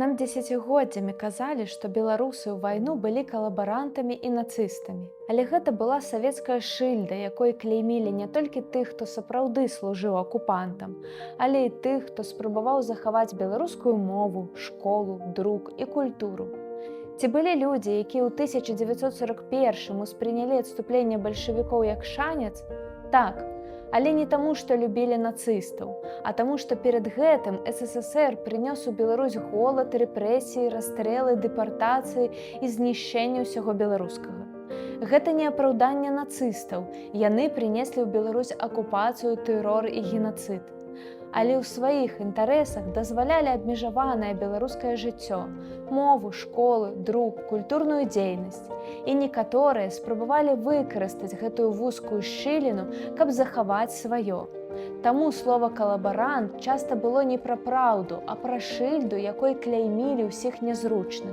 Нам дзесяцігоддзямі казалі, што беларусы ў вайну былі калабарантамі і нацыстамі. Але гэта была савецкая шыльда, якой клеймілі не толькі тых, хто сапраўды служыў акупантам, але і тых, хто спрабаваў захаваць беларускую мову, школу, друк і культуру. Ці былі людзі, якія ў 1941 успрынялі адступленне бальшавікоў як шанец? Так, але не таму, што любілі нацыстаў, а таму, што перад гэтым СССР прынёс у Беларусь голад, рэпрэсіі, расстрэлы, дэпартацыі і знішчэнне ўсяго беларускага. Гэта не апраўданне нацыстаў, яны прынеслі ў Беларусь акупацыю, тэрор і генацыд. Але ў сваіх інтарэсах дазвалялі абмежаванае беларускае жыццё, мову, школы, друк, культурную дзейнасць. І некаторыя спрабавалі выкарыстаць гэтую вузкую шчыліну, каб захаваць сваё. Таму слова «калабарант» часта было не пра праўду, а пра шыльду, якой кляймілі ўсіх нязручных.